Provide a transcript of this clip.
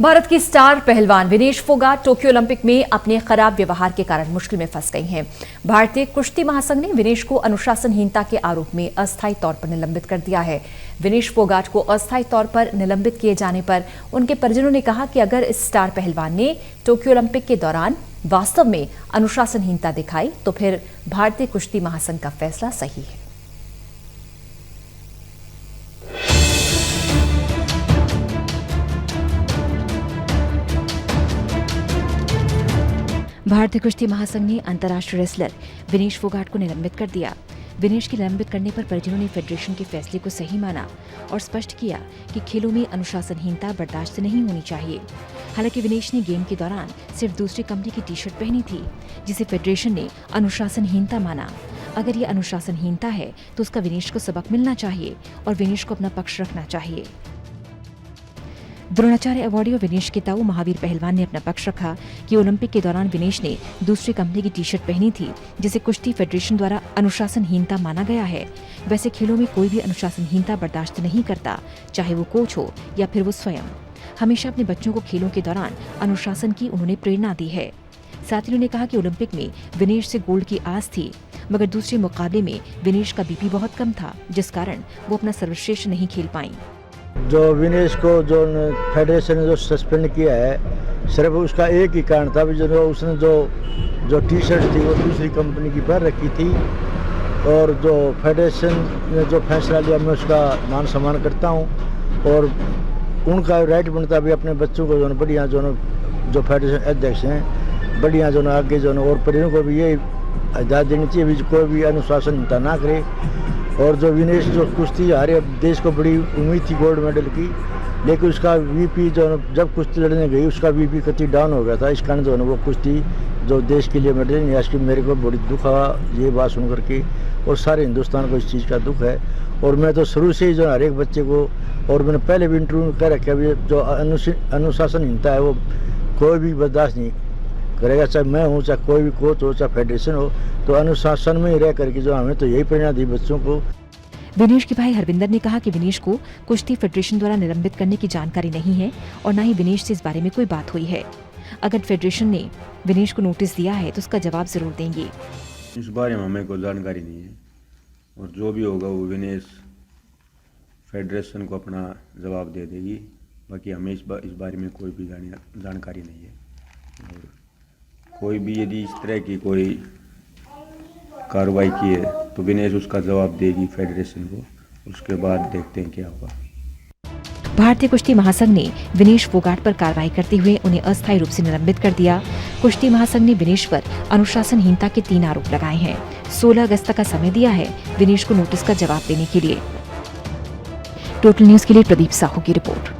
भारत की स्टार पहलवान Vinesh Phogat Tokyo Olympic में अपने खराब व्यवहार के कारण मुश्किल में फंस गई हैं। भारतीय कुश्ती महासंघ ने विनेश को अनुशासनहीनता के आरोप में अस्थायी तौर पर निलंबित कर दिया है। विनेश फोगाट को अस्थायी तौर पर निलंबित किए जाने पर उनके परिजनों ने कहा कि अगर इस स्टार पहलवान ने टोक्यो ओलंपिक के दौरान वास्तव में अनुशासनहीनता दिखाई तो फिर भारतीय कुश्ती महासंघ का फैसला सही है। भारतीय कुश्ती महासंघ ने अंतर्राष्ट्रीय रेसलर विनेश फोगाट को निलंबित कर दिया। विनेश के निलंबित करने पर परिजनों ने फेडरेशन के फैसले को सही माना और स्पष्ट किया कि खेलों में अनुशासनहीनता बर्दाश्त नहीं होनी चाहिए। हालांकि विनेश ने गेम के दौरान सिर्फ दूसरी कंपनी की टी-शर्ट पहनी थी, जिसे फेडरेशन ने अनुशासनहीनता माना। अगर ये अनुशासनहीनता है तो उसका विनेश को सबक मिलना चाहिए और विनेश को अपना पक्ष रखना चाहिए। द्रोणाचार्य अवार्डी और विनेश के ताऊ महावीर पहलवान ने अपना पक्ष रखा कि ओलंपिक के दौरान विनेश ने दूसरी कंपनी की टी-शर्ट पहनी थी, जिसे कुश्ती फेडरेशन द्वारा अनुशासनहीनता माना गया है। वैसे खेलों में कोई भी अनुशासनहीनता बर्दाश्त नहीं करता, चाहे वो कोच हो या फिर वो स्वयं। हमेशा अपने बच्चों को खेलों के दौरान अनुशासन की उन्होंने प्रेरणा दी है। साथ ही उन्होंने कहा कि ओलंपिक में विनेश से गोल्ड की आस थी, मगर दूसरे मुकाबले में विनेश का बीपी बहुत कम था, जिस कारण वो अपना सर्वश्रेष्ठ नहीं खेल पाई। जो विनेश को जो फेडरेशन ने जो सस्पेंड किया है, सिर्फ उसका एक ही कारण था, जो उसने जो टी-शर्ट थी वो दूसरी कंपनी की पहन रखी थी। और जो फेडरेशन ने जो फैसला लिया मैं उसका मान सम्मान करता हूँ और उनका राइट बनता भी अपने बच्चों को जो बढ़िया जो फेडरेशन अध्यक्ष हैं बढ़िया जो आगे जो और परिवारों को भी ये हिदायत देनी चाहिए भी कोई भी अनुशासनहीनता ना करे। और जो विनेश जो कुश्ती हमारे देश को बड़ी उम्मीद थी गोल्ड मेडल की, लेकिन उसका वीपी जो जब कुश्ती लड़ने गई उसका वीपी कति डाउन हो गया था। इस कारण जो है वो कुश्ती जो देश के लिए मेडल नहीं आज की मेरे को बड़ी दुख हुआ ये बात सुन करके, और सारे हिंदुस्तान को इस चीज़ का दुख है। और मैं तो शुरू से ही जो हर एक बच्चे को, और मैंने पहले भी इंटरव्यू कह रखा है, जो अनुशासनहीनता है वो कोई भी बर्दाश्त नहीं करेगा, चाहे मैं हूँ, चाहे कोई भी कोच हो, चाहे फेडरेशन हो, तो अनुशासन में ही रह करके जो हमें तो यही प्रेरणा दी बच्चों को। विनेश के भाई हरविंदर ने कहा कि विनेश को कुश्ती फेडरेशन द्वारा निलंबित करने की जानकारी नहीं है और न ही विनेश से इस बारे में कोई बात हुई है। अगर फेडरेशन ने विनेश को नोटिस दिया है तो उसका जवाब जरूर देंगे। इस बारे में हमें कोई जानकारी नहीं है और जो भी होगा वो विनेश फेडरेशन को अपना जवाब दे देगी। बाकी हमें इस बारे में कोई भी जानकारी नहीं है। और कोई भी यदि इस तरह की कोई कार्रवाई की है तो विनेश उसका जवाब देगी फेडरेशन को, उसके बाद देखते हैं क्या होगा। भारतीय कुश्ती महासंघ ने विनेश फोगाट पर कार्रवाई करते हुए उन्हें अस्थायी रूप से निलंबित कर दिया। कुश्ती महासंघ ने विनेश पर अनुशासनहीनता के 3 आरोप लगाए हैं। 16 अगस्त तक का समय दिया है विनेश को नोटिस का जवाब देने के लिए। टोटल न्यूज के लिए प्रदीप साहू की रिपोर्ट।